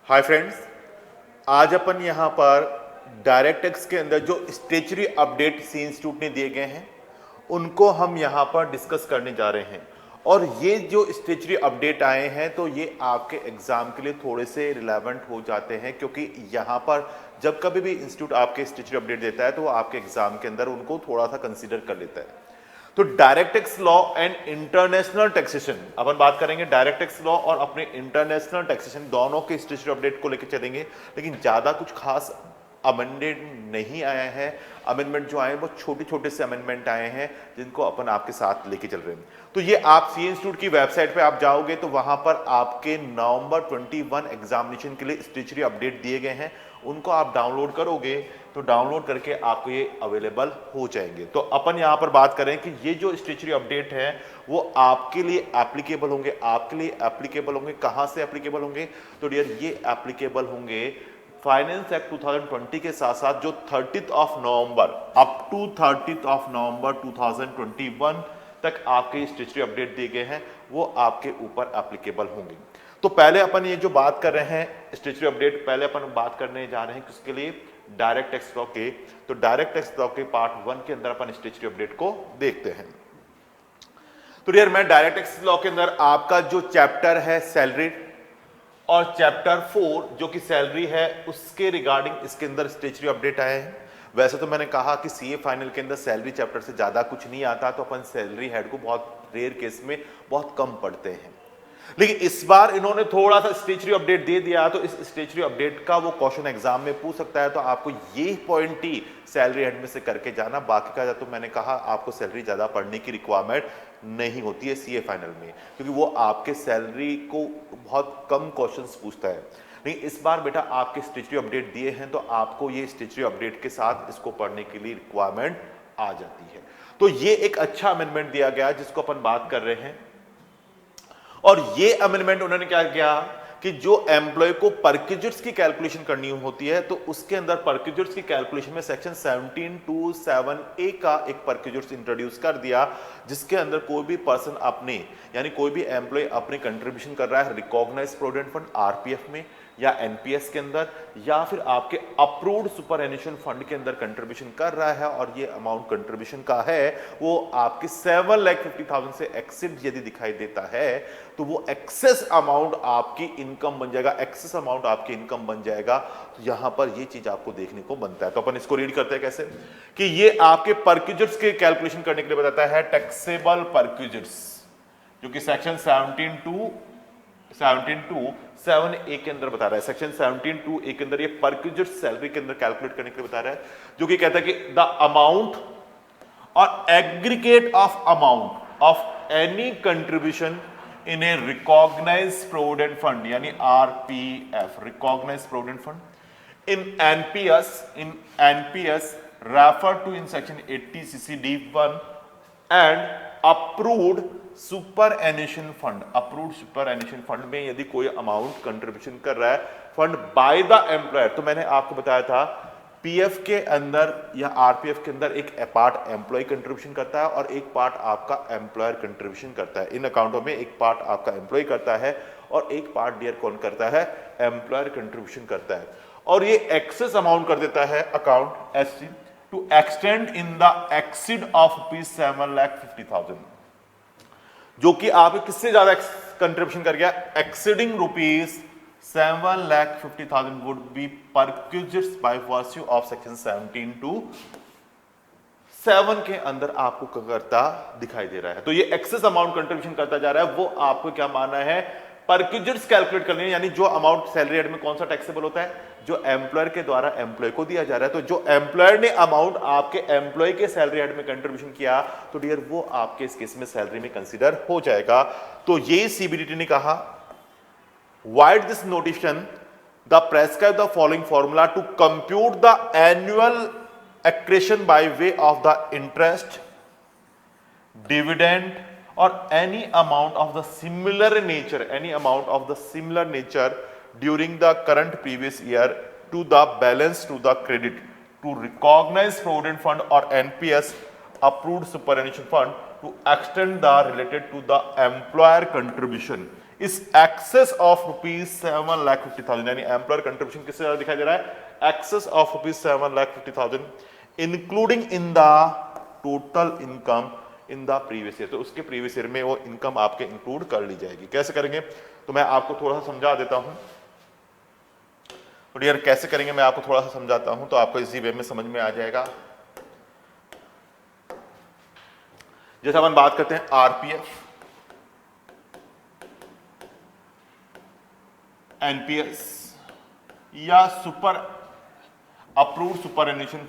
Hi friends, आज अपन यहाँ पर डायरेक्ट टैक्स के अंदर जो स्टेचुरी अपडेट सी इंस्टीट्यूट ने दिए गए हैं उनको हम यहाँ पर डिस्कस करने जा रहे हैं। और ये जो स्टेचुरी अपडेट आए हैं तो ये आपके एग्जाम के लिए थोड़े से रिलेवेंट हो जाते हैं, क्योंकि यहाँ पर जब कभी भी इंस्टीट्यूट आपके स्टेचुरी अपडेट देता है तो वो आपके एग्जाम के अंदर उनको थोड़ा सा कंसीडर कर लेता है। तो direct tax law and international taxation अपन बात करेंगे। डायरेक्ट टैक्स लॉ और अपने इंटरनेशनल टैक्सेशन दोनों के स्टेचुरी अपडेट को लेकर चलेंगे, लेकिन ज्यादा कुछ खास अमेंडेड नहीं आया है। अमेंडमेंट जो आए हैं वो छोटे छोटे से अमेंडमेंट आए हैं जिनको अपन आपके साथ लेके चल रहे हैं। तो ये आप सी इंस्टीट्यूट की वेबसाइट पे आप जाओगे तो वहां पर आपके नवंबर 21 एग्जामिनेशन के लिए स्टेचुरी अपडेट दिए गए हैं, उनको आप डाउनलोड करोगे तो डाउनलोड करके आपको ये अवेलेबल हो जाएंगे। तो अपन यहाँ पर बात करें कि ये जो स्टेचुरी अपडेट है वो आपके लिए एप्लीकेबल होंगे। आपके लिए एप्लीकेबल होंगे कहाँ से एप्लीकेबल होंगे? तो डियर ये एप्लीकेबल होंगे फाइनेंस एक्ट 2020 के साथ साथ जो 30 नवंबर अप टू 30 नवंबर 2021 तक आपके स्टेचुरी अपडेट दिए गए हैं वो आपके ऊपर एप्लीकेबल होंगे। तो पहले अपन ये जो बात कर रहे हैं स्टेचुरी अपडेट, पहले अपन बात करने जा रहे हैं किसके लिए? डायरेक्ट टैक्स लॉ के। तो डायरेक्ट टैक्स लॉ के पार्ट 1 के अंदर अपन स्टेचुरी अपडेट को देखते हैं। तो यार मैं डायरेक्ट टैक्स लॉ के अंदर आपका जो चैप्टर है सैलरी और चैप्टर 4 जो कि सैलरी है उसके रिगार्डिंग इसके अंदर स्टेचुरी अपडेट आए हैं। वैसे तो मैंने कहा कि सीए फाइनल के अंदर सैलरी चैप्टर से ज्यादा कुछ नहीं आता, तो अपन सैलरी हेड को बहुत रेयर केस में बहुत कम पढ़ते हैं, लेकिन इस बार इन्होंने थोड़ा सा स्टेचुरी अपडेट दे दिया तो इस स्टेचुरी अपडेट का वो क्वेश्चन एग्जाम में पूछ सकता है। तो आपको ये पॉइंट ही सैलरी हेड में से करके जाना, बाकी का तो मैंने कहा आपको सैलरी ज्यादा पढ़ने की रिक्वायरमेंट नहीं होती है सीए फाइनल में, क्योंकि वो आपके सैलरी को बहुत कम क्वेश्चंस पूछता है। लेकिन इस बार बेटा आपके स्टेचुरी अपडेट दिए हैं तो आपको ये स्टेचुरी अपडेट के साथ इसको पढ़ने के लिए रिक्वायरमेंट आ जाती है। तो ये एक अच्छा अमेंडमेंट दिया गया जिसको अपन बात कर रहे हैं। और ये अमेंडमेंट उन्होंने क्या किया कि जो एम्प्लॉय को परक्यूजर्स की कैलकुलेशन करनी होती है तो उसके अंदर परक्यूजर्स की कैलकुलेशन में सेक्शन 1727A का एक परक्यूजर्स इंट्रोड्यूस कर दिया, जिसके अंदर कोई भी पर्सन अपने यानी कोई भी एम्प्लॉय अपने कंट्रीब्यूशन कर रहा है रिकॉग्नाइज्ड प्रोविडेंट फंड आरपीएफ में या एनपीएस के अंदर या फिर आपके अप्रूव्ड सुपरएन्युएशन फंड के अंदर कंट्रीब्यूशन कर रहा है और ये अमाउंट कंट्रीब्यूशन का है वो आपके 7,50,000 से एक्सीड यदि दिखाई देता है तो वो एक्सेस अमाउंट आपकी इनकम बन जाएगा, एक्सेस अमाउंट आपकी इनकम बन जाएगा। तो यहां पर ये चीज आपको देखने को बनता है। तो अपन इसको रीड करते हैं कैसे कि ये आपके परक्यूजर्स के कैलकुलेशन करने के लिए बताता है टैक्सेबल परक्यूजर्स, जो कि सेक्शन 17.2.7A के अंदर बता रहा है। सेक्शन 17.2A के अंदर ये परक्यूजर सैलरी के अंदर कैलकुलेट करने के लिए बता रहा है, जो कि कहता है कि द अमाउंट और aggregate of amount of any contribution in a recognised provident fund यानी RPF recognised provident fund in NPS refer to in section 80CC-D1 and approved superannuation fund. Approved superannuation fund में यदि कोई amount contribution कर रहा है fund by the employer, तो मैंने आपको बताया था पीएफ के अंदर या आरपीएफ के अंदर एक पार्ट एम्प्लॉय कंट्रीब्यूशन करता है और एक पार्ट आपका एम्प्लॉयर कंट्रीब्यूशन करता है। इन अकाउंटों में एक पार्ट आपका एम्प्लॉय करता है और एक पार्ट डियर कौन करता है? एम्प्लॉयर कंट्रीब्यूशन करता है। और ये एक्सेस अमाउंट कर देता है account SC to extend in the exceed of ₹7,50,000, जो कि आप किससे ज्यादा कंट्रीब्यूशन कर गया? Exceeding ₹7,50,000 would be perquisites by virtue of section 17.2.7 के अंदर आपको करता दिखाई दे रहा है। तो ये एक्सेस अमाउंट कंट्रीब्यूशन करता जा रहा है, वो आपको क्या मानना है? परक्यूजर्स कैलकुलेट करनी है, यानी जो अमाउंट सैलरी हेड में कौन सा टैक्सेबल होता है? जो एम्प्लॉयर के द्वारा एम्प्लॉय को दिया जा रहा है। तो जो एम्प्लॉयर ने अमाउंट आपके एम्प्लॉय के सैलरी हेड में कंट्रीब्यूशन किया तो डियर वो आपके इस केस में सैलरी में कंसीडर हो जाएगा। तो ये सीबीडीटी ने कहा vide this notification the prescribe the following formula to compute the annual accretion by way of the interest dividend or any amount of the similar nature during the current previous year to the balance to the credit to recognized provident fund or NPS approved superannuation fund to extend the related to the employer contribution इस access of ₹7,50,000 यानी employer contribution किससे ज्यादा दिखाई दे रहा है, excess of ₹7,50,000 including in the total income in the previous year. तो उसके प्रीवियस ईयर में वो इनकम आपके इंक्लूड कर ली जाएगी। कैसे करेंगे तो मैं आपको थोड़ा सा समझा देता हूं। तो डियर कैसे करेंगे मैं आपको थोड़ा सा समझाता हूं तो आपको इसी वे में समझ में आ जाएगा। जैसे अपन बात करते हैं आरपीएफ, एनपीएस या सुपर अप्रूव्ड सुपरएन्युएशन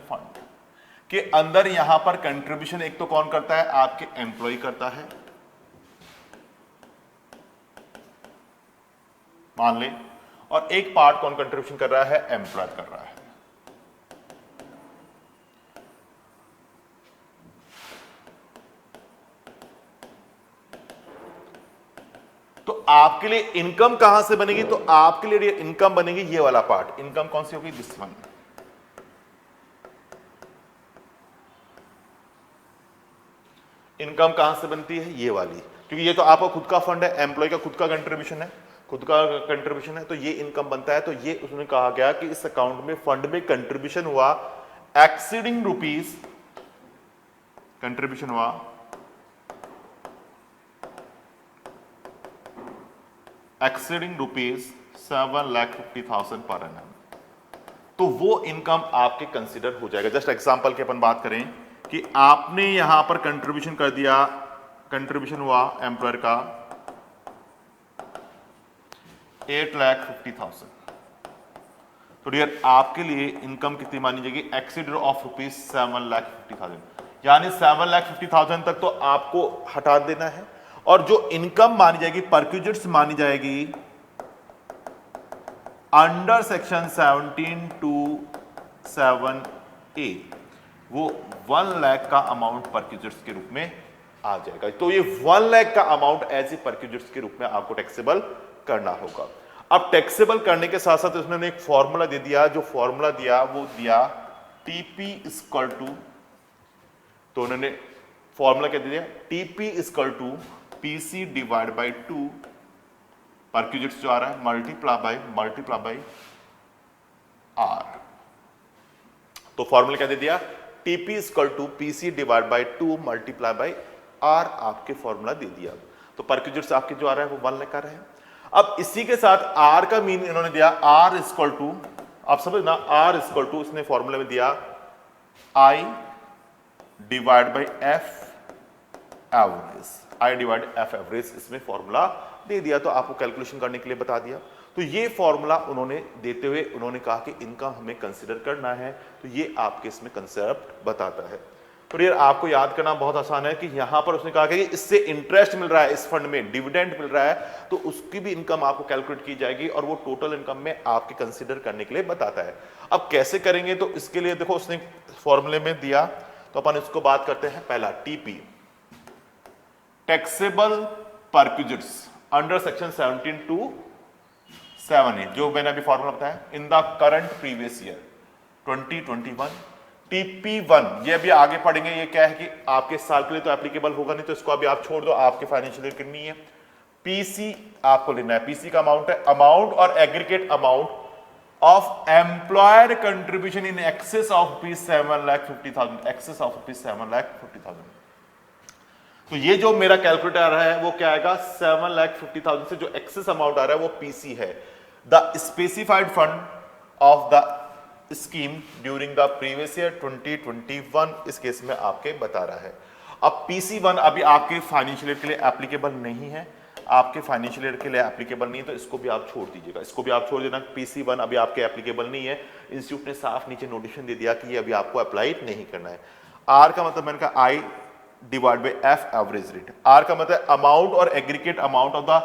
फंड के अंदर यहां पर कंट्रीब्यूशन एक तो कौन करता है, आपके एम्प्लॉय करता है मान ले, और एक पार्ट कौन कंट्रीब्यूशन कर रहा है, एम्प्लॉयर कर रहा है। तो आपके लिए इनकम कहां से बनेगी, तो आपके लिए इनकम बनेगी ये वाला पार्ट। इनकम कौन सी होगी, दिस वन। इनकम कहां से बनती है, ये वाली, क्योंकि ये तो आपका खुद का फंड है, एम्प्लॉय का खुद का कंट्रीब्यूशन है, तो ये इनकम बनता है। तो ये उसने कहा गया कि इस अकाउंट में फंड में कंट्रीब्यूशन हुआ एक्सीडिंग रुपीज, कंट्रीब्यूशन हुआ एक्सीडिंग ₹7,50,000 पर एनम, तो वो इनकम आपके कंसिडर हो जाएगा। जस्ट एग्जांपल की अपन बात करें कि आपने यहां पर कंट्रीब्यूशन कर दिया, कंट्रीब्यूशन हुआ एम्प्लॉयर का 8,50,000, तो डियर आपके लिए इनकम कितनी मानी जाएगी, एक्सीडर ऑफ ₹7,50,000, यानी 7,50,000 तक तो आपको हटा देना है। और जो इनकम मानी जाएगी, परक्यूजिट्स मानी जाएगी अंडर सेक्शन 17(2)(7)(a, वो 1 लाख का अमाउंट परक्यूजिट्स के रूप में आ जाएगा। तो ये 1 लाख का अमाउंट एज ए परक्यूजिट्स के रूप में आपको टैक्सेबल करना होगा। अब टैक्सेबल करने के साथ साथ उसने एक फॉर्मूला दे दिया, जो फॉर्मूला दिया वो दिया टीपी इक्वल टू, तो उन्होंने फॉर्मूला क्या दे दिया, TP equal to PC divide by 2, perquisites जो आ रहा है मल्टीप्लाई बाई आर। तो फॉर्मूला क्या दे दिया, TP equal to PC divide by 2 multiply by R आपके फॉर्मूला दे दिया। तो परक्यूजिट्स आपके जो आ रहा है वो 1 लाख का रहे। अब इसी के साथ आर का मीन इन्होंने दिया आर इक्वल टू, आप समझना, आर इक्वल टू इसने फॉर्मूले में दिया आई divide by F average, I divide F average इसमें फॉर्मूला दे दिया। तो आपको कैलकुलेशन करने के लिए बता दिया। तो ये फॉर्मूला उन्होंने देते हुए उन्होंने कहा कि इनकम हमें कंसीडर करना है, तो ये आपके इसमें कंसेप्ट बताता है। तो यार आपको याद करना बहुत आसान है कि यहां पर उसने कहा कि इससे इंटरेस्ट मिल रहा है, इस फंड में डिविडेंड मिल रहा है, तो उसकी भी इनकम आपको कैलकुलेट की जाएगी और वो टोटल इनकम में आपके कंसीडर करने के लिए बताता है। अब कैसे करेंगे, तो इसके लिए देखो उसने फॉर्मूले में दिया, तो अपन इसको बात करते हैं। पहला TP taxable perquisites under section 17(2)(7)(a, जो मैंने अभी फॉर्मूला बताया, in the current previous year 2021 TP1, ये अभी आगे पढ़ेंगे, ये क्या है कि आपके साल के लिए तो एप्लीकेबल होगा नहीं, तो इसको अभी आप छोड़ दो, आपके फाइनेंशियल ईयर कितनी है। पीसी आपको लेना है, पीसी का अमाउंट है अमाउंट और aggregate amount of employer contribution in excess of ₹7,50,000, excess of ₹7,50,000। तो ये जो मेरा कैलकुलेटर आ रहा है वो क्या आएगा, 7,50,000 से जो एक्सेस अमाउंट आ रहा है वो पीसी है, the specified fund of the scheme during the previous year 2021, इस केस में आपके बता रहा है। अब PC1 अभी आपके फाइनेंशियल ईयर के लिए एप्लीकेबल नहीं है, आपके फाइनेंशियल ईयर के लिए एप्लीकेबल नहीं है, तो इसको भी आप छोड़ दीजिएगा, इसको भी आप छोड़ देना। PC1 अभी आपके एप्लीकेबल नहीं है, इंस्टीट्यूट ने साफ नीचे नोटिफिकेशन दे दिया कि ये अभी आपको अप्लाई नहीं करना है। आर का मतलब मैंने कहा I divide by F average rate, R का मतलब अमाउंट और aggregate amount of the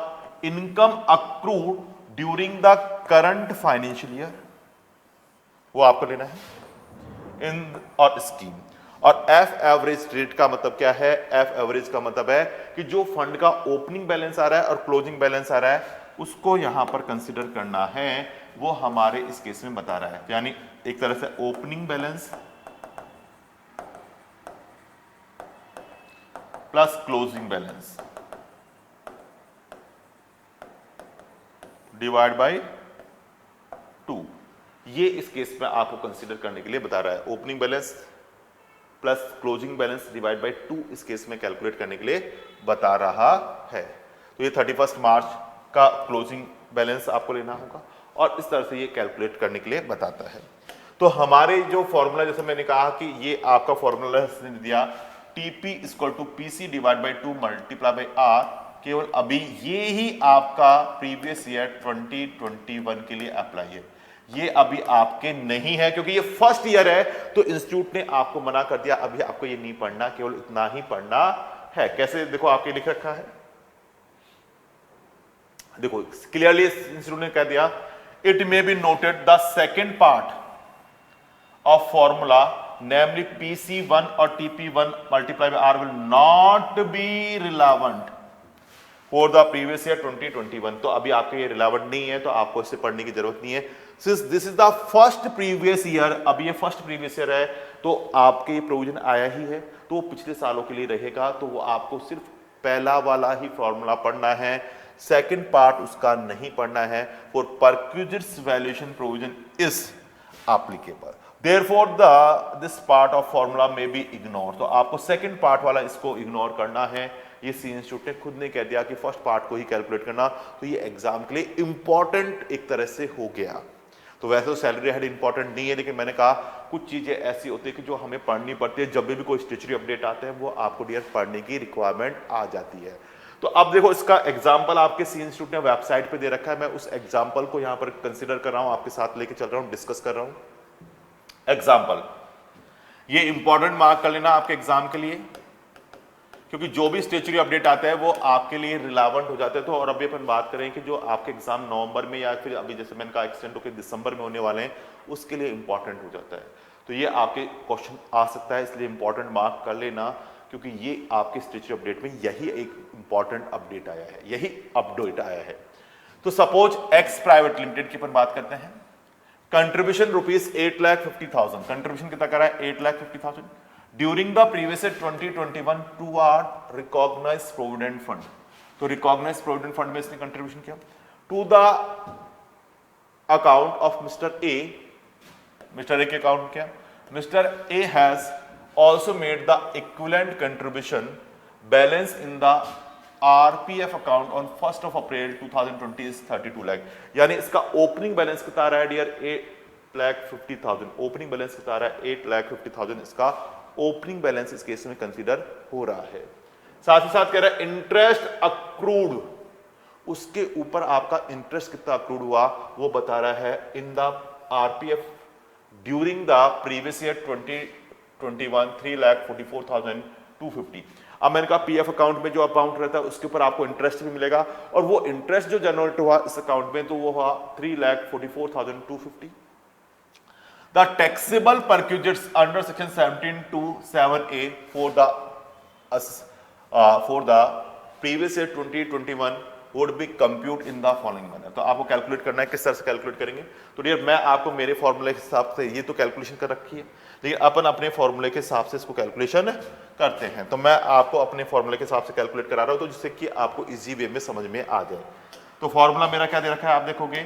income accrued during the current financial year, वो आपको लेना है इन और स्कीम। और एफ एवरेज रेट का मतलब क्या है, एफ एवरेज का मतलब है कि जो फंड का ओपनिंग बैलेंस आ रहा है और क्लोजिंग बैलेंस आ रहा है उसको यहां पर कंसीडर करना है, वो हमारे इस केस में बता रहा है। यानी एक तरह से opening balance plus closing balance, divide by 2, ये इस केस में आपको कंसीडर करने के लिए बता रहा है। Opening balance plus closing balance divide by 2 इस केस में कैलकुलेट करने के लिए बता रहा है। तो ये 31 मार्च का क्लोजिंग बैलेंस आपको लेना होगा और इस तरह से ये कैलकुलेट करने के लिए बताता है। तो हमारे जो फॉर्मूला, जैसे मैंने कहा कि ये आपका फॉर्मूला दिया TP equal to PC divide by 2 multiply by R, केवल अभी ये ही आपका प्रीवियस ईयर 2021 के लिए अप्लाई है, ये अभी आपके नहीं है क्योंकि ये फर्स्ट ईयर है। तो इंस्टीट्यूट ने आपको मना कर दिया, अभी आपको ये नहीं पढ़ना, केवल इतना ही पढ़ना है। कैसे, देखो आपके लिख रखा है, देखो क्लियरली इंस्टीट्यूट ने कह दिया it may be noted the second part of formula namely PC1 or TP1 multiplied by R will not be relevant for the previous year 2021। तो अभी आपके ये रिलेवेंट नहीं है, तो आपको इससे पढ़ने की जरूरत नहीं है। Since this is the first previous year, अभी ये फर्स्ट प्रीवियस ईयर है, तो आपके ये प्रोविजन आया ही है, तो वो पिछले सालों के लिए रहेगा। तो वो आपको सिर्फ पहला वाला ही फॉर्मूला पढ़ना है, सेकेंड पार्ट उसका नहीं पढ़ना है। For perquisites valuation provision is applicable, Therefore this part of formula may be ignored। तो आपको सेकंड पार्ट वाला इसको इग्नोर करना है। ये सी इंस्टीट्यूट ने खुद ने कह दिया कि फर्स्ट पार्ट को ही कैलकुलेट करना, तो ये एग्जाम के लिए इंपॉर्टेंट एक तरह से हो गया। तो वैसे तो सैलरी हेड इंपॉर्टेंट नहीं है, लेकिन मैंने कहा कुछ चीजें ऐसी होती है कि जो हमें पढ़नी पड़ती है। जब भी कोई स्टेचुरी अपडेट आता है वो आपको डियर पढ़ने की रिक्वायरमेंट आ जाती है। तो अब देखो इसका एग्जाम्पल आपके सी इंस्टीट्यूट ने वेबसाइट पे दे रखा है, मैं उस एग्जाम्पल को यहाँ पर कंसिडर कर रहा हूँ, आपके साथ लेके चल रहा हूँ, डिस्कस कर रहा हूँ। एग्जाम्पल, ये इंपॉर्टेंट मार्क कर लेना आपके एग्जाम के लिए, क्योंकि जो भी स्टेचुरी अपडेट आता है वो आपके लिए रिलेवेंट हो जाते हैं। तो और अभी अपन बात करें कि जो आपके एग्जाम नवंबर में या फिर अभी जैसे मैंने कहा एक्सटेंड होकर दिसंबर में होने वाले हैं, उसके लिए इंपॉर्टेंट हो जाता है। तो ये आपके क्वेश्चन आ सकता है, इसलिए इंपॉर्टेंट मार्क कर लेना, क्योंकि ये आपके स्टेचुरी अपडेट में यही एक इंपॉर्टेंट अपडेट आया है, यही अपडेट आया है। तो सपोज एक्स प्राइवेट लिमिटेड की अपन बात करते हैं, कंट्रीब्यूशन रुपीज 8,50,000, कंट्रीब्यूशन कितना करा है 8,50,000 during the previous 2021 to R recognised provident fund. तो रिकॉग्नाइज्ड प्रोविडेंट फंड में इसने कंट्रीब्यूशन किया to the account of mister A, mister A के अकाउंट क्या, mister A has also made the equivalent contribution balance in the RPF account on 1 April 2020 is 32 lakh. यानी इसका opening balance कितना आ रहा है डियर 8,50,000, ओपनिंग बैलेंस कितना आ रहा है 8,50,000, इसका ओपनिंग बैलेंस इस केस में कंसीडर हो रहा है। साथ ही साथ कह रहा है इंटरेस्ट अक्रूड, उसके ऊपर आपका इंटरेस्ट कितना अक्रूड हुआ वो बता रहा है इन the RPF during the previous year 2021 3,44,250। अब मैंने कहा पीएफ अकाउंट में जो अकाउंट रहता है उसके ऊपर आपको इंटरेस्ट भी मिलेगा, और वो इंटरेस्ट जो जनरेट हुआ इस अकाउंट में तो वो हुआ 3,44,250। The taxable perquisites under section 17(2)(7)(a for the previous year 2021 would be compute in the following manner. तो आपको कैलकुलेट करना है, किस तरह से कैलकुलेट करेंगे। तो डियर मैं आपको मेरे फॉर्मूले के हिसाब से ये तो कैलकुलेशन कर रखी है, लेकिन अपन अपने फॉर्मूले के हिसाब से इसको कैलकुलेशन करते हैं। तो मैं आपको अपने फॉर्मूले के हिसाब से कैलकुलेट करा रहा हूं, तो जिससे कि आपको इजी वे में समझ में आ जाए। तो फॉर्मूला मेरा क्या दे रखा है आप देखोगे,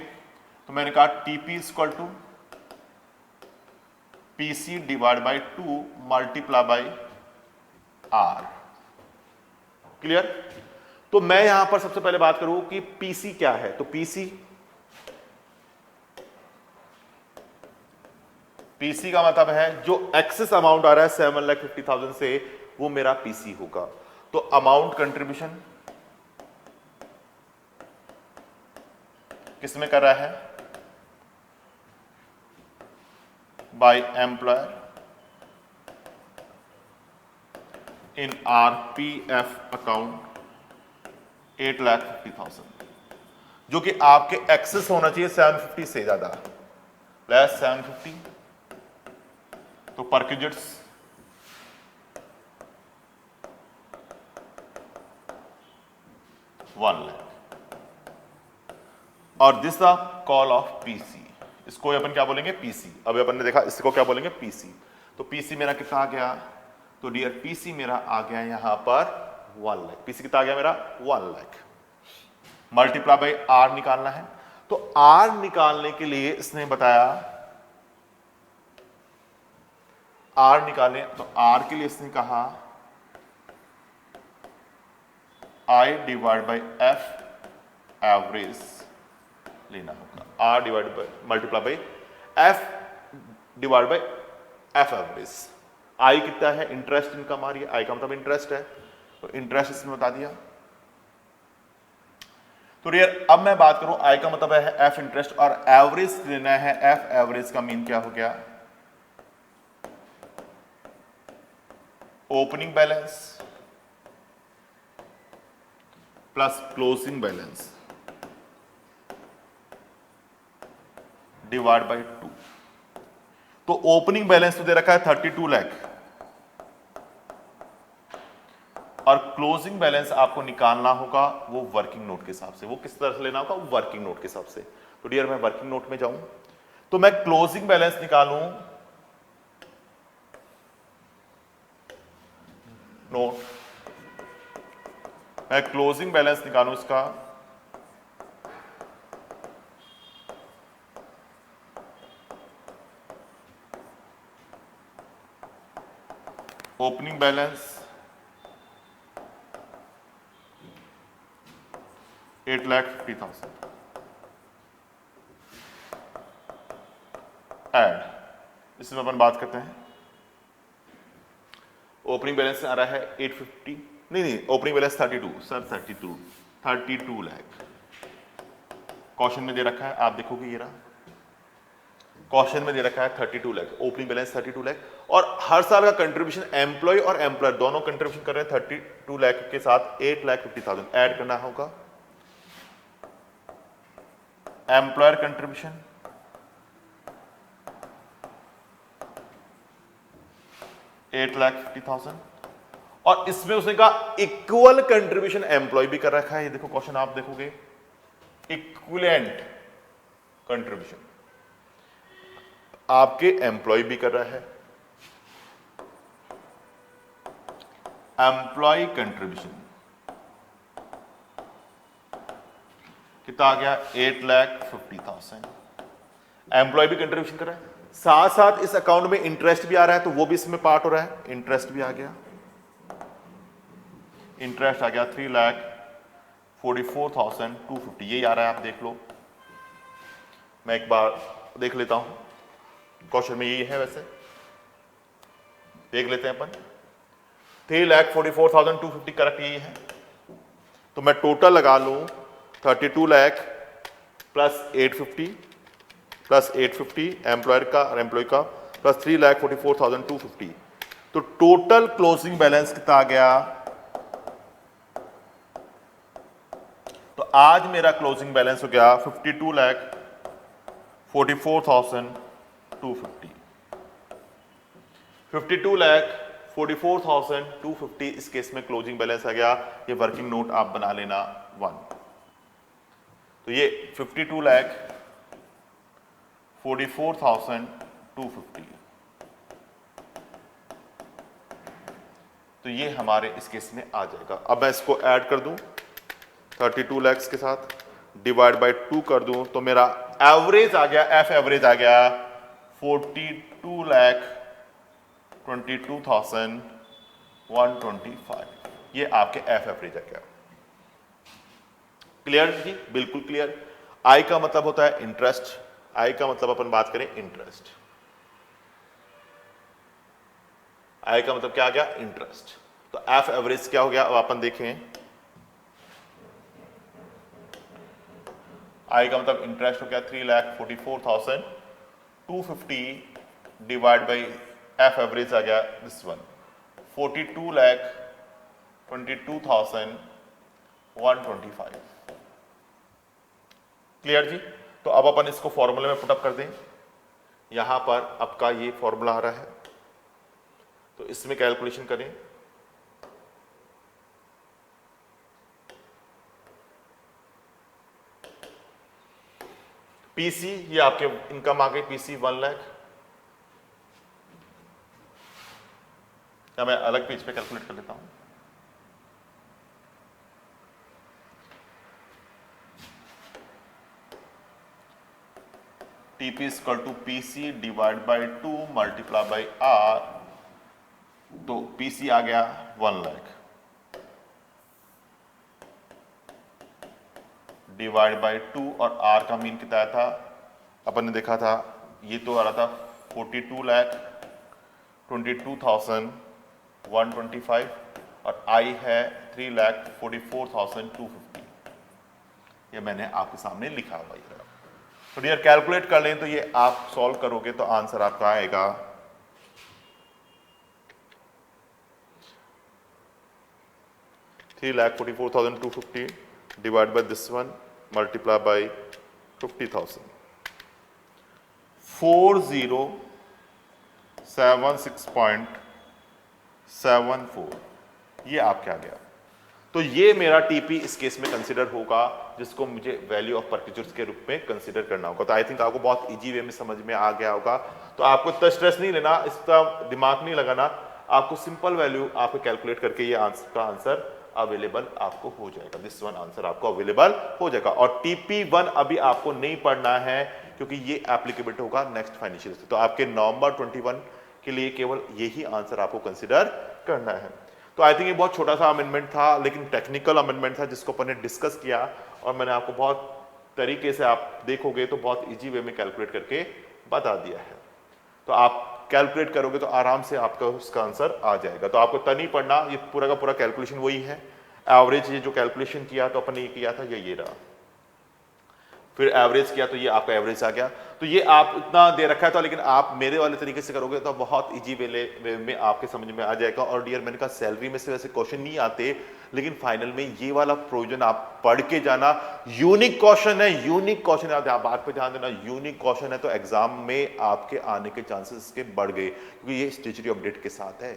तो मैंने कहा TP equal to PC divide by 2 multiply by R. Clear. तो मैं यहां पर सबसे पहले बात करूं कि पीसी क्या है। तो पीसी का मतलब है जो एक्सेस अमाउंट आ रहा है 7,50,000 से, वो मेरा पीसी होगा। तो अमाउंट कंट्रीब्यूशन किसमें कर रहा है, by employer in RPF account 8,50,000, जो कि आपके एक्सेस होना चाहिए 750 से ज्यादा, प्लस 750। तो परक्विजिट्स $1 लाख, और this the call of PC, इसको अपन क्या बोलेंगे पीसी। अभी अपन ने देखा इसको क्या बोलेंगे पीसी। तो पीसी मेरा कितना आ गया, तो डियर पीसी मेरा आ गया यहां पर 1 लाख। पीसी कितना आ गया मेरा 1 लाख, मल्टीप्लाई बाई आर निकालना है। तो आर निकालने के लिए इसने बताया, आर निकालें, तो आर के लिए इसने कहा I divide by F average लेना होगा। R divide by multiply by F divide by F average. I कितना है? इंटरेस्ट इनकम आ रही है, आई का मतलब इंटरेस्ट है, तो इंटरेस्ट इसने बता दिया। तो यार अब मैं बात करूं, आई का मतलब है एफ इंटरेस्ट और एवरेज लेना है। एफ एवरेज का मीन क्या हो गया? Opening balance plus closing balance divide by 2। तो ओपनिंग बैलेंस तो दे रखा है 32 लाख और क्लोजिंग बैलेंस आपको निकालना होगा वो वर्किंग नोट के हिसाब से। वो किस तरह से लेना होगा? वर्किंग नोट के हिसाब से। तो डियर मैं वर्किंग नोट में जाऊं तो मैं क्लोजिंग बैलेंस निकालूं, नोट, मैं क्लोजिंग बैलेंस निकालूं इसका, ओपनिंग बैलेंस 8,50,000 ऐड, इसमें अपन बात करते हैं। ओपनिंग बैलेंस आ रहा है 850, नहीं opening balance 32 sir, 32 lakh question में दे रखा है, आप देखोगे ये रहा क्वेश्चन में दे रखा है 32 लाख, ओपनिंग बैलेंस 32 लाख और हर साल का कंट्रीब्यूशन एम्प्लॉय और एम्प्लॉयर दोनों कंट्रीब्यूशन कर रहे हैं 32 लाख के साथ 8,50,000 ऐड करना होगा। एम्प्लॉयर कंट्रीब्यूशन 8,50,000 और इसमें उसने कहा इक्वल कंट्रीब्यूशन एम्प्लॉय भी कर रखा है। ये देखो क्वेश्चन आप देखोगे, इक्विवेलेंट कंट्रीब्यूशन आपके एम्प्लॉय भी कर रहा है। एम्प्लॉय कंट्रीब्यूशन कितना आ गया? 8,50,000 एम्प्लॉय भी कंट्रीब्यूशन कर रहा है, साथ साथ इस अकाउंट में इंटरेस्ट भी आ रहा है, तो वो भी इसमें पार्ट हो रहा है। इंटरेस्ट भी आ गया, इंटरेस्ट आ गया 3,44,250 यही आ रहा है, आप देख लो। मैं एक बार देख लेता हूं, क्वेश्चन में यही है, वैसे देख लेते हैं अपन। 3,44,250 करेक्ट यही है। तो मैं टोटल लगा लूं 32 लाख प्लस 850 प्लस 850 एम्प्लॉयर का और एम्प्लॉय का प्लस 3,44,250, तो टोटल क्लोजिंग बैलेंस कितना आ गया? तो आज मेरा क्लोजिंग बैलेंस हो गया 52,44,250। 52,44,250 इस केस में क्लोजिंग बैलेंस आ गया। ये वर्किंग नोट आप बना लेना 1। तो ये 52,44,250, तो ये हमारे इस केस में आ जाएगा। अब मैं इसको ऐड कर दूं 32 लाख के साथ, डिवाइड बाय 2 कर दूं, तो मेरा एवरेज आ गया, एफ एवरेज आ गया 42,22,125। ये आपके एफ एवरेज आ गया। क्लियर जी? बिल्कुल क्लियर। आई का मतलब होता है इंटरेस्ट, आई का मतलब अपन बात करें इंटरेस्ट, आई का मतलब क्या आ गया? इंटरेस्ट। तो एफ एवरेज क्या हो गया? अब अपन देखें, आई का मतलब इंटरेस्ट हो गया 3,44,250 डिवाइड बाई एफ एवरेज आ गया दिस वन 42,22,125। क्लियर जी? तो अब अपन इसको फॉर्मूले में पुटअप कर दें। यहां पर आपका ये फॉर्मूला आ रहा है, तो इसमें कैलकुलेशन करें। पीसी ये आपके इनकम आ गई, पीसी 1 लाख, या मैं अलग पेज पे कैलकुलेट कर लेता हूं। TP is equal to PC divide by 2 multiply by R, तो PC आ गया 1 लाख डिवाइड बाई 2 और R का मीन कितना था अपन ने देखा था, ये तो आ रहा था 42 लाख 22,125 और I है 3,44,250। ये मैंने आपके सामने लिखा हुआ है। तो डियर कैलकुलेट कर लें तो ये आप सॉल्व करोगे तो आंसर आपका आएगा 3,44,250 divide by this one multiply by 50,000 4076.74 ये आपके आ गया। तो ये मेरा टीपी इस केस में कंसीडर होगा, जिसको मुझे वैल्यू ऑफ परचेजर्स के रूप में कंसीडर करना होगा। तो आई थिंक आपको बहुत इजी वे में समझ में आ गया होगा। तो आपको इतना स्ट्रेस नहीं लेना, इसका दिमाग नहीं लगाना, आपको सिंपल वैल्यू आपको कैलकुलेट करके ये आंसर का आंसर अवेलेबल आपको हो जाएगा। दिस वन आंसर आपको अवेलेबल हो जाएगा। और TP1 अभी आपको नहीं पढ़ना है क्योंकि ये एप्लीकेबल होगा नेक्स्ट फाइनेंशियल ईयर। तो आपके नवंबर 21 के लिए केवल यही आंसर आपको कंसीडर करना है। तो आई थिंक ये बहुत छोटा सा अमेंडमेंट था, लेकिन टेक्निकल अमेंडमेंट था जिसको अपन ने डिस्कस किया और मैंने आपको बहुत तरीके से, आप देखोगे तो बहुत इजी वे में कैलकुलेट करके बता दिया है। तो आप कैलकुलेट करोगे तो आराम से आपका उसका आंसर आ जाएगा। तो आपको तनी पढ़ना, ये पूरा का पूरा कैलकुलेशन वही है। एवरेज ये जो कैलकुलेशन किया तो अपन ने ये किया था, ये रहा, फिर एवरेज किया तो ये आपका एवरेज आ गया। तो ये आप इतना दे रखा है तो, लेकिन आप मेरे वाले तरीके से करोगे तो बहुत इजी वे में आपके समझ में आ जाएगा। और डियर मैंने कहा सैलरी में से वैसे क्वेश्चन नहीं आते, लेकिन फाइनल में ये वाला प्रोविजन आप पढ़ के जाना। यूनिक क्वेश्चन है, यूनिक क्वेश्चन है, आप बात पे ध्यान देना, यूनिक क्वेश्चन है तो एग्जाम में आपके आने के चांसेस इसके बढ़ गए क्योंकि ये स्टेचुटरी अपडेट के साथ है।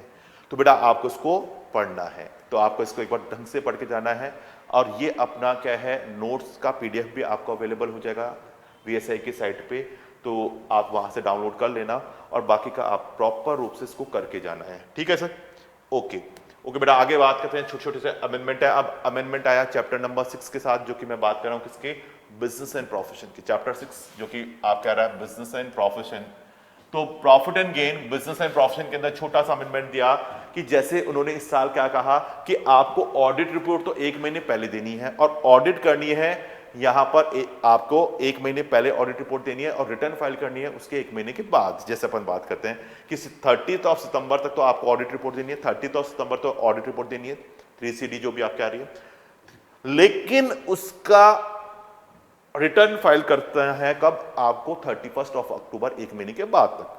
तो बेटा आपको इसको पढ़ना है, तो आपको इसको एक बार ढंग से पढ़ के जाना है। और ये अपना क्या है, नोट्स का PDF भी आपको अवेलेबल हो जाएगा VSI की साइट पे, तो आप वहां से डाउनलोड कर लेना और बाकी का आप प्रॉपर रूप से इसको करके जाना है। ठीक है सर, ओके बेटा आगे बात करते हैं। छोटे छोटे से अमेंडमेंट है। अब अमेंडमेंट आया चैप्टर नंबर 6 के साथ, जो कि मैं बात कर रहा हूं किसके, बिजनेस एंड प्रोफेशन की। चैप्टर 6 जो कि आप कह रहा है बिजनेस एंड प्रोफेशन। तो profit and gain business and profession के अंदर छोटा सा अमेंडमेंट दिया कि जैसे उन्होंने इस साल क्या कहा कि आपको ऑडिट रिपोर्ट तो 1 महीने पहले देनी है और ऑडिट करनी है यहां पर आपको 1 महीने पहले ऑडिट रिपोर्ट देनी है और रिटर्न फाइल करनी है उसके 1 महीने के बाद। जैसे अपन बात करते हैं कि 30 सितंबर तक तो आपको ऑडिट रिपोर्ट देनी है, 30 सितंबर तो ऑडिट रिपोर्ट देनी है 3CD जो भी आप कह रही है, लेकिन उसका रिटर्न फाइल करता है कब, आपको 31 अक्टूबर 1 महीने के बाद तक।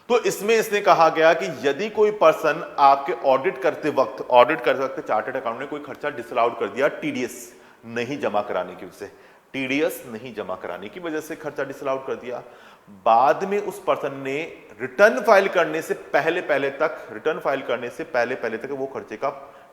तो इसमें इसने कहा गया कि यदि कोई पर्सन आपके ऑडिट करते वक्त चार्टर्ड अकाउंट ने कोई खर्चा डिसअलाउड कर दिया TDS नहीं जमा कराने की वजह से, TDS नहीं जमा कराने की वजह से खर्चा डिसअलाउड कर दिया, बाद में उस पर्सन ने रिटर्न फाइल करने से पहले तक वो खर्चे का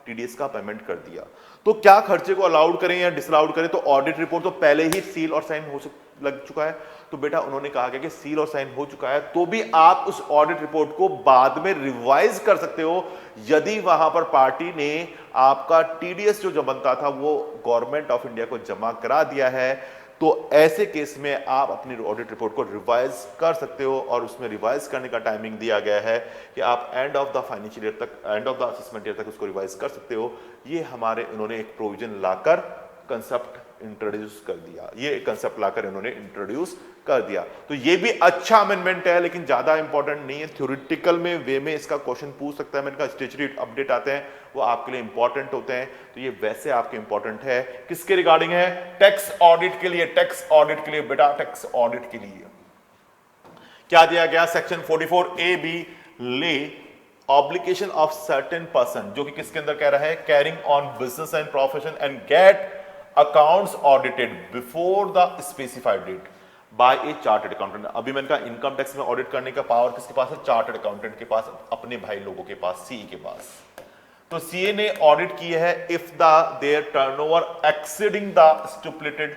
TDS का पेमेंट कर दिया, तो क्या खर्चे को अलाउड करें या डिसअलाउड करें? तो ऑडिट रिपोर्ट तो पहले ही सील और साइन लग चुका है। तो बेटा उन्होंने कहा कि सील और साइन हो चुका है तो भी आप उस ऑडिट रिपोर्ट को बाद में रिवाइज कर सकते हो यदि वहां पर पार्टी ने आपका TDS जो बनता था वो गवर्नमेंट ऑफ इंडिया को जमा करा दिया है। तो ऐसे केस में आप अपनी ऑडिट रिपोर्ट को रिवाइज कर सकते हो और उसमें रिवाइज करने का टाइमिंग दिया गया है कि आप end of the financial year तक, end of the assessment year तक उसको रिवाइज कर सकते हो। ये उन्होंने एक प्रोविजन लाकर कंसेप्ट इंट्रोड्यूस कर दिया, ये कंसेप्ट लाकर इन्होंने इंट्रोड्यूस कर दिया। तो ये भी अच्छा अमेंडमेंट है लेकिन ज्यादा इंपॉर्टेंट नहीं है, थ्योरेटिकल में वे में इसका क्वेश्चन पूछ सकता है। मैंने कहा स्टेचुटरी अपडेट आते हैं वो आपके लिए इंपॉर्टेंट होते हैं, तो ये वैसे आपके इंपॉर्टेंट है। किसके रिगार्डिंग है? टैक्स ऑडिट के लिए। बेटा टैक्स ऑडिट के लिए क्या दिया गया? सेक्शन 44AB ले ऑब्लिगेशन ऑफ सर्टेन पर्सन, जो कि किसके अंदर कह रहा है, carrying on business and profession and get accounts audited before the specified date by a chartered accountant. अभी मैंने कहा इनकम टैक्स में ऑडिट करने का पावर किसके पास है? चार्टर्ड अकाउंटेंट के पास, अपने भाई लोगों के पास, CE के पास। तो CA ने ऑडिट की है if their turnover exceeding the stipulated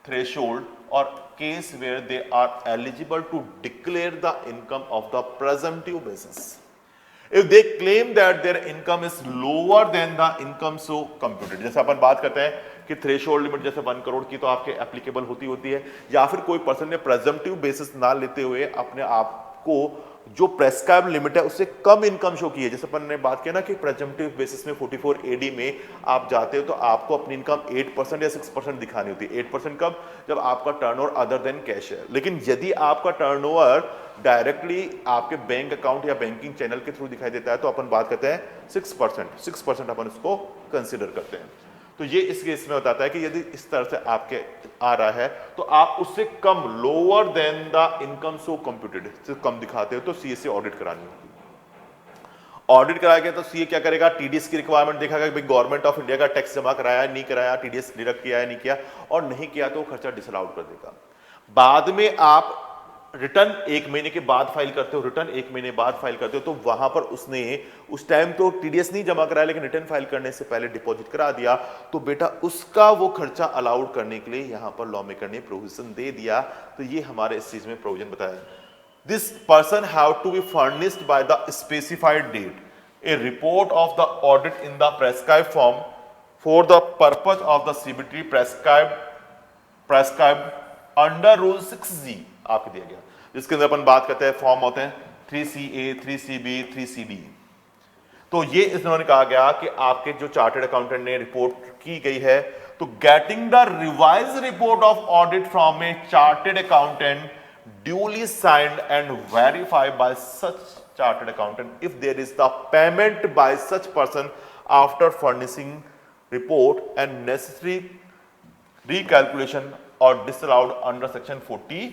threshold or case where they are eligible to declare the income of the presumptive business if they claim that their income is lower than the income so computed। जैसे अपन बात करते हैं कि threshold limit जैसे 1 करोड़ की तो आपके applicable होती है, या फिर कोई पर्सन ने प्रेजम्पटिव बेसिस ना लेते हुए अपने आप को जो प्रेस्क्राइब लिमिट है उससे कम इनकम शो की है। जैसे अपन ने बात किया ना कि प्रेजम्पटिव बेसिस में 44 एडी में आप जाते हो तो आपको अपनी इनकम 8% या 6% दिखानी होती है। 8% कब? जब आपका टर्नओवर अदर देन कैश है। लेकिन यदि आपका टर्नओवर डायरेक्टली आपके बैंक अकाउंट या बैंकिंग चैनल के थ्रू दिखाई देता है तो अपन बात करते हैं 6% अपन इसको कंसिडर करते हैं। तो ये इस केस में बताता है कि यदि इस तरह से आपके आ रहा है तो आप उससे कम, lower than the income so computed, से कम दिखाते हो तो सीए से ऑडिट करानी होगी। ऑडिट कराया गया तो सीए क्या करेगा? टीडीएस की रिक्वायरमेंट देखेगा कि भाई गवर्नमेंट ऑफ इंडिया का टैक्स जमा कराया नहीं कराया, टीडीएस डिडक्ट किया है नहीं किया, और नहीं किया तो खर्चा डिसअलाउड कर देगा। बाद में आप रिटर्न 1 महीने के बाद फाइल करते हो, रिटर्न 1 महीने बाद फाइल करते हो, तो वहां पर उसने उस टाइम तो टीडीएस नहीं जमा कराया लेकिन रिटर्न फाइल करने से पहले डिपॉजिट करा दिया, तो बेटा उसका वो खर्चा अलाउड करने के लिए यहां पर लॉ मेकर ने प्रोविजन दे दिया। तो ये हमारे इस चीज में प्रोविजन बताया, this person have to be furnished by the specified date a report of the audit in the prescribe form for the purpose of the CBT prescribe under rule 6G आपको दिया गया, जिसके अंदर अपन बात करते हैं फॉर्म होते हैं 3CA, 3CB, 3CD। तो ये इन्होंने कहा गया कि आपके जो चार्टर्ड अकाउंटेंट ने रिपोर्ट की गई है, तो getting the revise report of audit from a chartered accountant duly signed and verified by such chartered accountant if there is the payment by such person after furnishing report and necessary recalculation or disallowed under section 40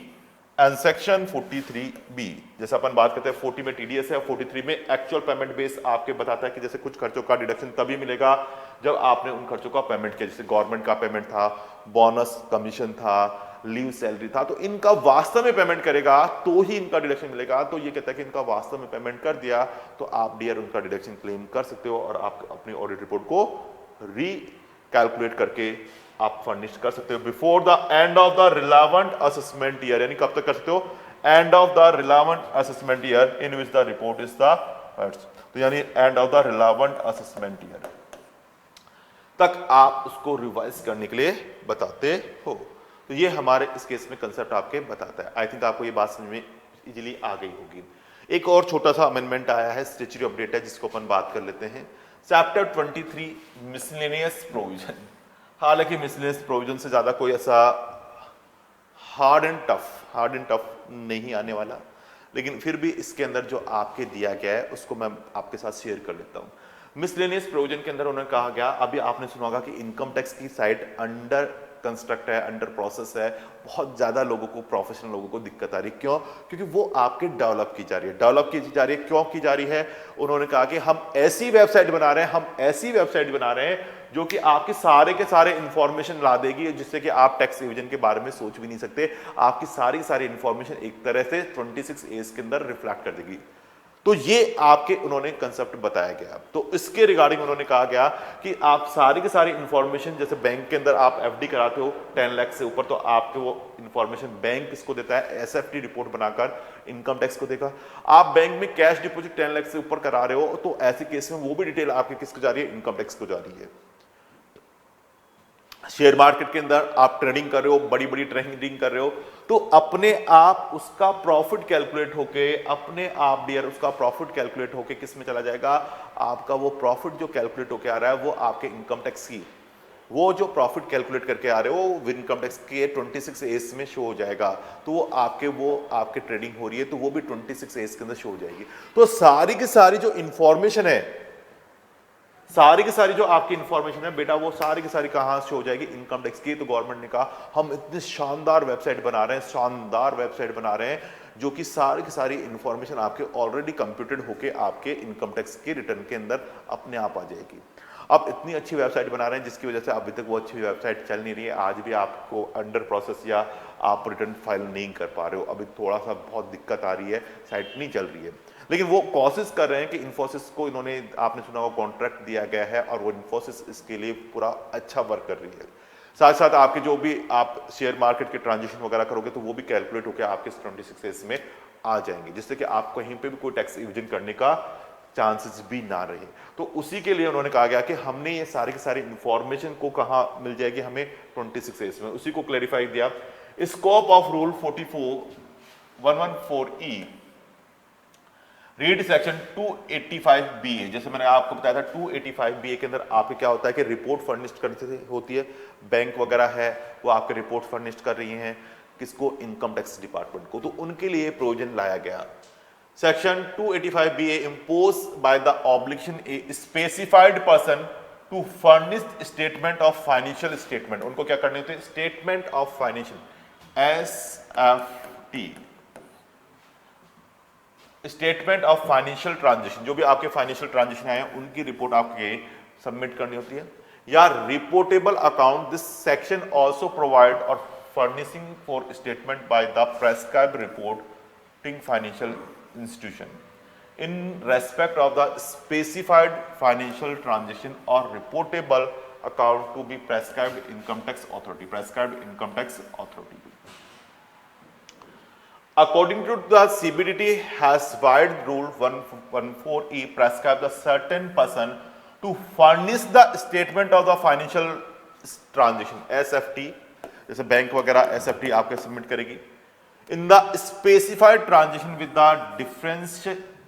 and section 43B। जैसे अपन बात करते हैं 40 में TDS है, 43 में actual payment base आपके बताता है कि जैसे कुछ खर्चों का डिडक्शन तभी मिलेगा जब आपने उन खर्चों का पेमेंट किया, जैसे गवर्नमेंट का पेमेंट था, बोनस कमीशन था, लीव सैलरी था, तो इनका वास्तव में पेमेंट करेगा तो ही इनका डिडक्शन मिलेगा। तो ये कहता है कि इनका वास्तव में पेमेंट कर दिया तो आप डियर उनका डिडक्शन क्लेम कर सकते हो और आप अपनी ऑडिट रिपोर्ट को कैलकुलेट करके आप फर्निश कर सकते हो before the end of the relevant assessment year. यानी कब तक कर सकते हो? And of the relevant assessment year in which the report is the, तो यानी and of the relevant assessment year तक आप उसको रिवाइज करने के लिए बताते हो। तो ये हमारे इस केस में कंसेप्ट आपके बताता है। आई थिंक आपको ये बात समझ में इजीली आ गई होगी। एक और छोटा सा अमेंडमेंट आया है, स्टैट्यूटरी अपडेट है, जिसको अपन बात कर लेते हैं। Chapter 23 miscellaneous provision. हालांकि मिसलेनियस प्रोविजन से ज्यादा कोई ऐसा हार्ड एंड टफ नहीं आने वाला, लेकिन फिर भी इसके अंदर जो आपके दिया गया है उसको मैं आपके साथ शेयर कर लेता हूं। मिसलेनियस प्रोविजन के अंदर उन्होंने कहा गया, अभी आपने सुना होगा कि इनकम टैक्स की साइड अंडर कंस्ट्रक्ट है, अंडर प्रोसेस है, बहुत ज्यादा लोगों को, प्रोफेशनल लोगों को दिक्कत आ रही है। क्यों? क्योंकि वो आपके डेवलप की जा रही है। डेवलप की जा रही है, क्यों की जा रही है? उन्होंने कहा कि हम ऐसी वेबसाइट बना रहे हैं जो कि आपके सारे इंफॉर्मेशन ला देगी, जिससे कि आप टैक्स इवेजन के बारे में सोच भी नहीं सकते। आपकी सारी इंफॉर्मेशन एक तरह से 26A के अंदर रिफ्लेक्ट कर देगी। तो ये आपके उन्होंने कंसेप्ट बताया गया। तो इसके रिगार्डिंग उन्होंने कहा गया कि आप सारी की सारी इंफॉर्मेशन, जैसे बैंक के अंदर आप एफडी कराते हो 10 लाख से ऊपर, तो आपके वो इंफॉर्मेशन बैंक किसको देता है? एसएफटी रिपोर्ट बनाकर इनकम टैक्स को देगा। आप बैंक में कैश डिपॉजिट 10 लाख से ऊपर करा रहे हो, तो ऐसे केस में वो भी डिटेल आपके किसको जा रही है? इनकम टैक्स को जा रही है। शेयर मार्केट के अंदर आप ट्रेडिंग कर रहे हो, बड़ी ट्रेडिंग कर रहे हो, तो अपने आप उसका प्रॉफिट कैलकुलेट होके, अपने आप डियर उसका प्रॉफिट कैलकुलेट होके किस में चला जाएगा? आपका वो प्रॉफिट जो कैलकुलेट होके आ रहा है वो आपके इनकम टैक्स की, वो जो प्रॉफिट कैलकुलेट करके आ रहे हो वो इनकम टैक्स के 26A में शो हो जाएगा। तो वो आपके ट्रेडिंग हो रही है तो वो भी 26A के अंदर शो हो जाएगी। तो सारी की सारी जो इंफॉर्मेशन है, सारी की सारी जो आपकी इंफॉर्मेशन है बेटा, वो सारी की सारी कहां से हो जाएगी? इनकम टैक्स की। तो गवर्नमेंट ने कहा हम इतनी शानदार वेबसाइट बना रहे हैं जो कि सारी की सारी इंफॉर्मेशन आपके ऑलरेडी कंप्यूटेड होके आपके इनकम टैक्स के रिटर्न के अंदर अपने आप आ जाएगी। अब इतनी अच्छी वेबसाइट बना रहे हैं जिसकी वजह से अभी तक वो अच्छी वेबसाइट चल नहीं रही है। आज भी आपको अंडर प्रोसेस या आप रिटर्न फाइल नहीं कर पा रहे हो, अभी थोड़ा सा बहुत दिक्कत आ रही है, साइट नहीं चल रही है। लेकिन वो कोशिश कर रहे हैं कि इन्फोसिस को, इन्होंने आपने सुना वो कॉन्ट्रैक्ट दिया गया है और वो इन्फोसिस इसके लिए पूरा अच्छा वर्क कर रही है। साथ साथ आपके जो भी आप शेयर मार्केट के ट्रांजेक्शन वगैरह करोगे तो वो भी कैलकुलेट होकर आपके 26A में आ जाएंगे, जिससे कि आप कहीं पे भी कोई टैक्स इवेजन करने का चांसेस भी ना रहे। तो उसी के लिए उन्होंने कहा गया कि हमने ये सारी की सारी इंफॉर्मेशन को कहाँ मिल जाएगी, हमें 26A में, उसी को क्लैरिफाई दिया। Scope of rule 114E read section 285BA, जैसे मैंने आपको बताया था 285BA के अंदर आपके क्या होता है कि रिपोर्ट फर्निश्ड करती होती है, बैंक वगैरह है वो आपके रिपोर्ट फर्निश्ड कर रही हैं किसको, इनकम टैक्स डिपार्टमेंट को, तो उनके लिए प्रोविजन लाया गया। Section 285BA impose by the obligation a specified person to furnish statement of financial statement, उनको क्या करने होते हैं, statement of financial SFT, statement of financial transaction, जो भी आपके फाइनेंशियल ट्रांजेक्शन आए उनकी रिपोर्ट आपके सबमिट करनी होती है, या reportable account. This section also provide or furnishing for statement by the prescribed reporting financial institution in respect of the specified financial transaction or reportable account to be prescribed income tax authority. According to the CBDT has wide rule 114E prescribe the certain person to furnish the statement of the financial transaction SFT, जैसे bank वगैरह SFT आपके submit करेगी, in the specified transaction with the difference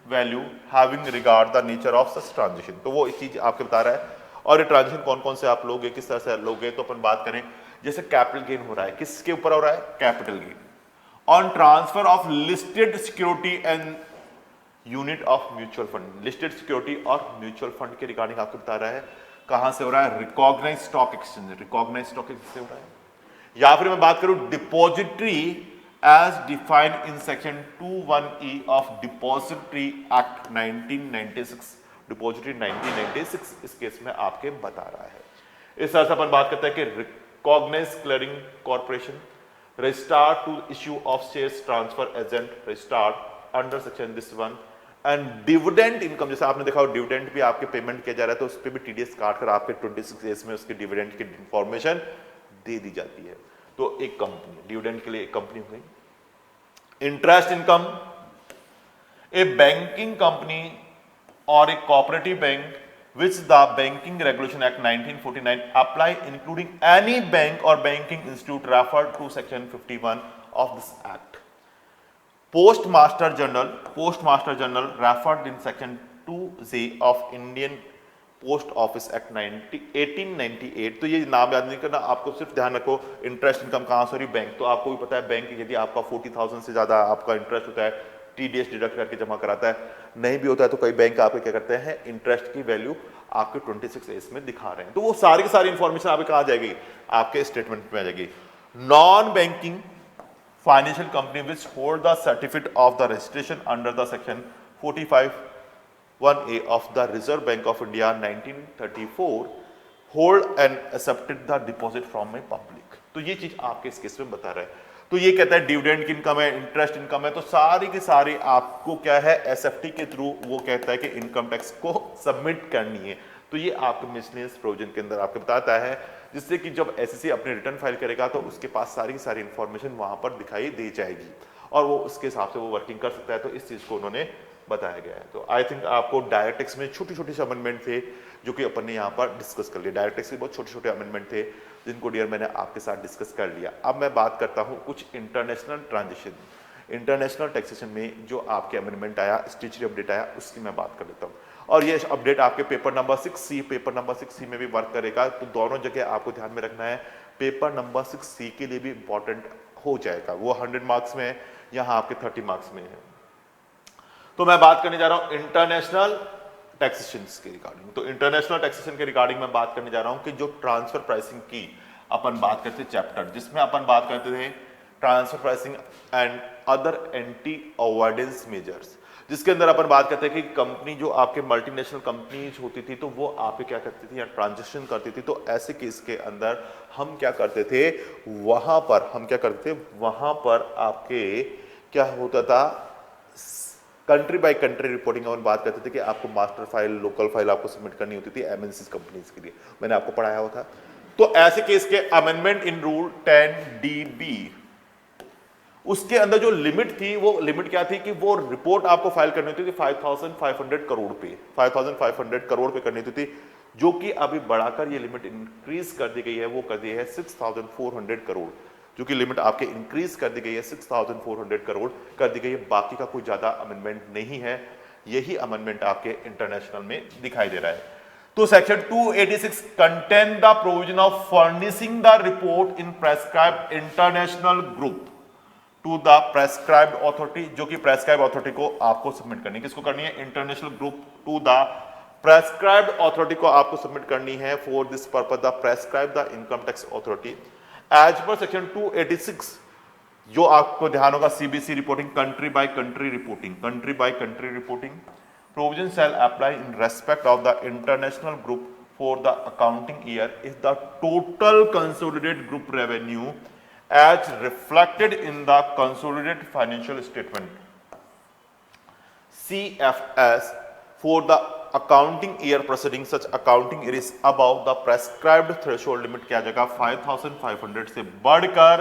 value having regard the nature of such transaction. तो वो एक चीज आपके बता रहा है। और ये ट्रांजेक्शन कौन कौन से आप लोगे, किस तरह से लोगे, तो अपन बात करें जैसे कैपिटल गेन हो रहा है, किसके ऊपर हो रहा है, capital gain on transfer of listed security and unit of mutual fund, listed security और म्यूचुअल फंड के रिगार्डिंग आपको बता रहा है, कहां से हो रहा है, recognised stock exchange, recognised stock exchange से हो रहा है। या फिर मैं बात करूं depository as defined in section 21E of Depository Act 1996, Depository 1996 इस केस में आपके बता रहा है। इस तरह से अपन बात करते हैं कि Recognized Clearing Corporation, Registrar to issue of shares transfer agent, Registrar under section this one, and dividend income, जैसे आपने देखा डिविडेंड भी आपके पेमेंट किया जा रहा है तो उस पर भी TDS काट कर आपके 26A में उसके डिविडेंड की इंफॉर्मेशन दे दी जाती है। तो एक कंपनी डिविडेंड के लिए एक कंपनी हो गई। Interest income, a banking company or a cooperative bank which the banking regulation act 1949 apply including any bank or banking institute referred to section 51 of this act. Postmaster general referred in section 2J of Indian post office act 1898। तो ये नाम याद नहीं करना, आपको सिर्फ ध्यान रखो इंटरेस्ट इनकम कहां से हो रही, बैंक। तो आपको भी पता है बैंक यदि आपका 40,000 से ज्यादा आपका इंटरेस्ट होता है TDS डिडक्ट करके जमा कराता है, नहीं भी होता है तो कई बैंक आपके क्या करते हैं, इंटरेस्ट की वैल्यू आपके 26A में दिखा रहे हैं। तो वो सारी की सारी इंफॉर्मेशन आपके कहां जाएगी, आपके स्टेटमेंट में आ जाएगी। Non banking financial company which hold the certificate of the registration under the section 45(1)(a of the Reserve Bank of India 1934 hold and accepted the deposit from a public। तो ये चीज आपके इस केस में बता रहा है। तो ये कहता है डिविडेंड की इनकम है, इंटरेस्ट इनकम है, तो सारी की सारी आपको क्या है, SFT के थ्रू वो कहता है कि इनकम टैक्स को सबमिट करनी है। तो ये आपके मिसलेनियस प्रोविजन के अंदर आपको बताता है, जिससे कि जब SEC अपने रिटर्न फाइल करेगा तो उसके पास सारी की सारी इंफॉर्मेशन वहां पर दिखाई दे जाएगी और वो उसके हिसाब से वो वर्किंग कर सकता है। तो इस चीज को उन्होंने बताया गया है। तो आई थिंक आपको डायरेक्ट टैक्स में छोटी छोटी से अमेंडमेंट थे जो कि अपन ने यहाँ पर डिस्कस कर लिया। डायरेक्ट टैक्स के बहुत छोटे छोटे अमेंडमेंट थे जिनको डियर मैंने आपके साथ डिस्कस कर लिया। अब मैं बात करता हूँ कुछ इंटरनेशनल ट्रांजेक्शन, इंटरनेशनल टैक्सेशन में जो आपके अमेंडमेंट आया, स्टैट्यूटरी अपडेट आया, उसकी मैं बात कर लेता हूँ। और ये अपडेट आपके पेपर नंबर 6C में भी वर्क करेगा। तो दोनों जगह आपको ध्यान में रखना है, पेपर नंबर 6C के लिए भी इंपॉर्टेंट हो जाएगा। वो 100 मार्क्स में है, यहाँ आपके 30 मार्क्स में है। तो मैं बात करने जा रहा हूं इंटरनेशनल टैक्सेशन के रिगार्डिंग। तो इंटरनेशनल टैक्सेशन के रिगार्डिंग मैं बात करने जा रहा हूं कि जो ट्रांसफर प्राइसिंग की अपन बात करते चैप्टर, जिसमें अपन बात करते थे transfer pricing and other anti avoidance measures, जिसके अंदर अपन बात करते हैं कि कंपनी जो आपके मल्टीनेशनल कंपनीज होती थी तो वो आपके क्या करती थी या ट्रांजेक्शन करती थी। तो ऐसे केस के अंदर हम क्या करते थे, वहां पर आपके क्या होता था, कंट्री बाय कंट्री रिपोर्टिंग अपन बात करते थे कि आपको मास्टर फाइल, लोकल फाइल आपको सबमिट करनी होती थी MNC कंपनीज के लिए, मैंने आपको पढ़ाया हुआ था। तो ऐसे केस के अमेंडमेंट इन रूल 10DB, उसके अंदर जो लिमिट थी वो लिमिट क्या थी कि वो रिपोर्ट आपको फाइल करनी होती थी 5,500 करोड़ पे, 5,500 करोड़ पे करनी होती थी, जो कि अभी बढ़ाकर ये लिमिट इंक्रीज कर दी गई है, वो कर दी है 6,400 करोड़, जो कि लिमिट आपके इंक्रीज कर दी गई है 6,400 करोड़ कर दी गई है। बाकी का कोई ज्यादा अमेंडमेंट नहीं है, यही अमेंडमेंट आपके इंटरनेशनल में दिखाई दे रहा है। तो section 286 contain the provision of furnishing the report in prescribed international group to the prescribed authority, जो कि प्रेस्क्राइब्ड अथॉरिटी को आपको सबमिट करनी है। किसको करनी है? International group to the prescribed authority को आपको सबमिट करनी है। For this purpose the prescribe the income tax authority as per section 286, जो आपको ध्यान होगा CBC reporting, country by country reporting, country by country reporting provision shall apply in respect of the international group for the accounting year if the total consolidated group revenue as reflected in the consolidated financial statement CFS for the accounting year preceding such accounting year is above the prescribed threshold limit क्या जगह 5,500 से बढ़कर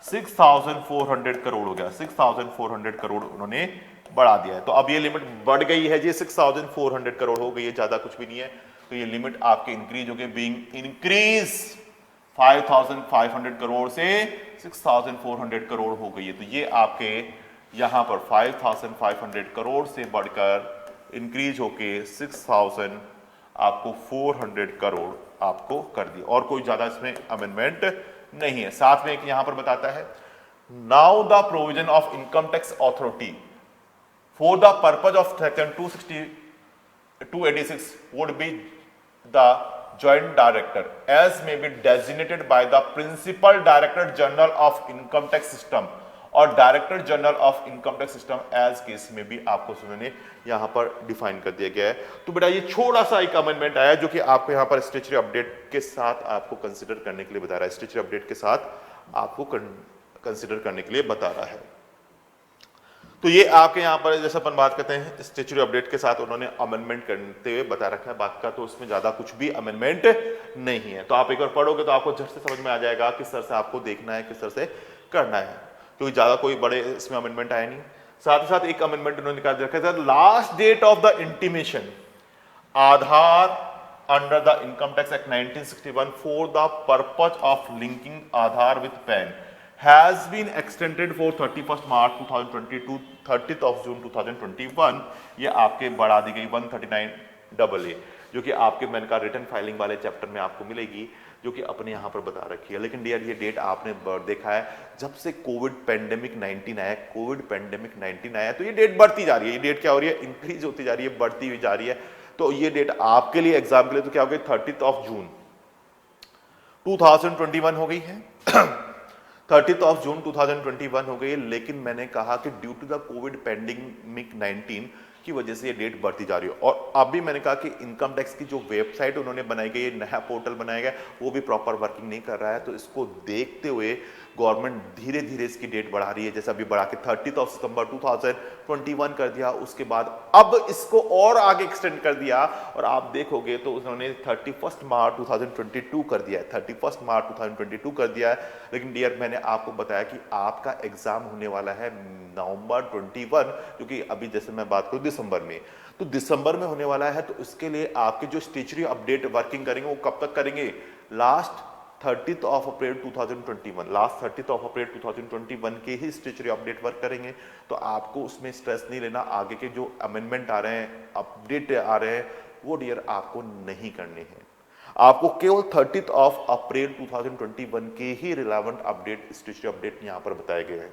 6,400 करोड़ हो गया, 6,400 करोड़ उन्होंने बढ़ा दिया है। तो अब ये लिमिट बढ़ गई है जी, 6,400 करोड़ हो गई है, ज्यादा कुछ भी नहीं है। तो ये लिमिट आपके इंक्रीज हो गई, बीइंग इंक्रीज 5,500 करोड़ से 6,400 करोड़ हो गई है। तो ये आपके यहां पर 5,500 करोड़ से बढ़कर इंक्रीज होके 6,000 आपको 400 करोड़ आपको कर दिया, और कोई ज्यादा इसमें अमेंडमेंट नहीं है। साथ में एक यहां पर बताता है, now the provision of income tax authority for the purpose of section 286 would be the joint director as may be designated by the principal director general of income tax system और director general of income tax system as case में भी आपको सुनने यहां पर define कर दिया गया है। तो बेटा ये छोटा सा एक अमेंडमेंट आया जो कि आपको यहां पर स्टैट्यूटरी अपडेट के साथ आपको कंसीडर करने के लिए बता रहा है, स्टैट्यूटरी अपडेट के साथ आपको कंसीडर करने के लिए बता रहा है। तो ये आपके यहाँ पर जैसे अपन बात करते हैं स्टैट्यूटरी अपडेट के साथ उन्होंने अमेंडमेंट करते हुए बता रखा है, बाकी का तो उसमें ज्यादा कुछ भी अमेंडमेंट नहीं है। तो आप एक बार पढ़ोगे तो आपको झट से समझ में आ जाएगा किस तरह से आपको देखना है, किस तरह से करना है, क्योंकि ज्यादा कोई बड़े इसमें अमेंडमेंट आया नहीं। साथ ही साथ एक अमेंडमेंट उन्होंने निकाल रखा था, last date of the intimation Aadhaar under the income tax act 1961 for the purpose of linking Aadhaar with PAN has been extended for 31st March 2020 to 30th of June 2021। ये आपके बढ़ा दी गई 139AA, जो कि आपके मैंने कहा रिटर्न फाइलिंग वाले चैप्टर में आपको मिलेगी, जो कि अपने यहाँ पर बता रखी है। लेकिन डियर ये डेट आपने देखा है जब से कोविड पेंडेमिक 19 आया, कोविड पेंडेमिक 19 आया तो ये डेट बढ़ती जा रही है। ये डेट क्या हो रही है? इंक्रीज होती जा रही है, बढ़ती हुई जा रही है। तो ये डेट आपके लिए एग्जाम के लिए तो क्या हो गई? 30th of June 2021 हो गई है 30th of June 2021 हो गई। लेकिन मैंने कहा कि due to the covid pandemic 19 की वजह से ये डेट बढ़ती जा रही है। और अभी मैंने कहा कि इनकम टैक्स की जो वेबसाइट उन्होंने बनाई गई, नया पोर्टल बनाया गया, वो भी प्रॉपर वर्किंग नहीं कर रहा है। तो इसको देखते हुए गवर्नमेंट धीरे धीरे इसकी डेट बढ़ा रही है। जैसे अभी बढ़ा के 30 of September 2021 कर दिया, उसके बाद अब इसको और आगे एक्सटेंड कर दिया, और आप देखोगे तो उन्होंने 31 मार्च 2022 कर दिया है, 31 मार्च 2022 कर दिया है। लेकिन डियर मैंने आपको बताया कि आपका एग्जाम होने वाला है नवंबर 21, क्योंकि अभी जैसे मैं बात करूं दिसंबर में, तो दिसंबर में होने वाला है। तो इसके लिए आपके जो स्टैट्यूटरी अपडेट वर्किंग करेंगे वो कब तक करेंगे? Last 30th of April 2021, last 30th of April 2021 के ही स्टैट्यूटरी अपडेट वर्क करेंगे। तो आपको उसमें स्ट्रेस नहीं लेना, आगे के जो अमेंडमेंट आ रहे हैं, अपडेट आ रहे हैं, वो डियर आपको नहीं करने हैं। आपको केवल 30th of April 2021 के ही रिलेवेंट अपडेट, स्टैट्यूटरी अपडेट यहां पर बताए गए हैं।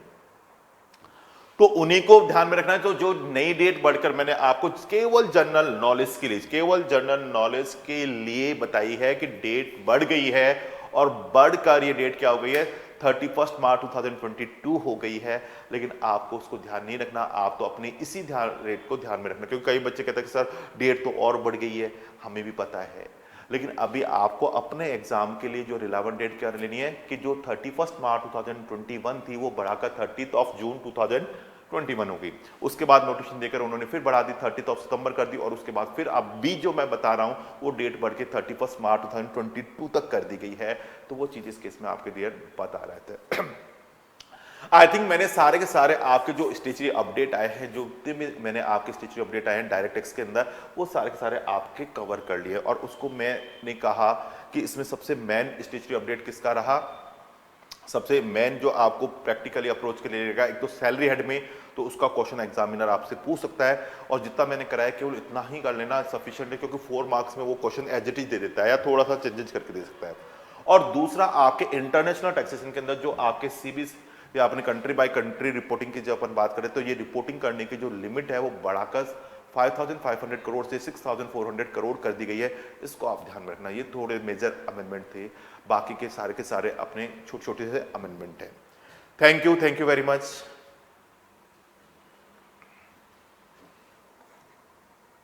तो उन्हीं को ध्यान में रखना है। तो जो नई डेट बढ़कर मैंने आपको केवल जनरल नॉलेज के लिए, केवल जनरल नॉलेज के लिए बताई है कि डेट बढ़ गई है, और बढ़कर ये डेट क्या हो गई है? 31 मार्च 2022 हो गई है। लेकिन आपको उसको ध्यान नहीं रखना, आप तो अपनी इसी डेट को ध्यान में रखना, क्योंकि कई बच्चे कहते हैं कि सर डेट तो और बढ़ गई है, हमें भी पता है। लेकिन अभी आपको अपने एग्जाम के लिए जो रिलेवेंट डेट क्या लेनी है कि जो 31 मार्च 2021 थी वो बढ़ाकर 30th of June 2021 हो गई। उसके बाद नोटिफिकेशन देकर उन्होंने फिर बढ़ा दी, 30th of September कर दी, और उसके बाद फिर अभी जो मैं बता रहा हूं वो डेट बढ़ के 31 मार्च 2022 तक कर दी गई है। तो वो चीज इस केस में आपके लिए पता रहता है। आई थिंक मैंने सारे के सारे आपके जो स्टेचरी अपडेट आए हैं, जो मैंने आपके स्टेचरी अपडेट आए हैं डायरेक्ट टेक्स्ट के अंदर, वो सारे के सारे आपके कवर कर लिए। और उसको मैंने कहा कि इसमें सबसे मेन स्टेचरी अपडेट किसका रहा, सबसे मेन जो आपको प्रैक्टिकली अप्रोच के लिए रहेगा, एक तो सैलरी हेड में, तो उसका क्वेश्चन एग्जामिनर आपसे पूछ सकता है, और जितना मैंने कराया केवल इतना ही कर लेना सफिशिएंट है, क्योंकि 4 मार्क्स में वो क्वेश्चन एज इट इज दे देता है या थोड़ा सा चेंजेस करके दे सकता है। और दूसरा, आपके इंटरनेशनल टैक्सेशन के अंदर जो आपके सीबीस या अपने कंट्री बाय कंट्री रिपोर्टिंग की जो अपन बात करें, तो ये रिपोर्टिंग करने की जो लिमिट है वो बढ़ाकर 5,500 करोड़ से 6,400 करोड़ कर दी गई है। इसको आप ध्यान में रखना। ये थोड़े मेजर अमेंडमेंट थे, बाकी के सारे अपने छोटे छोटे से अमेंडमेंट है। Thank you very much.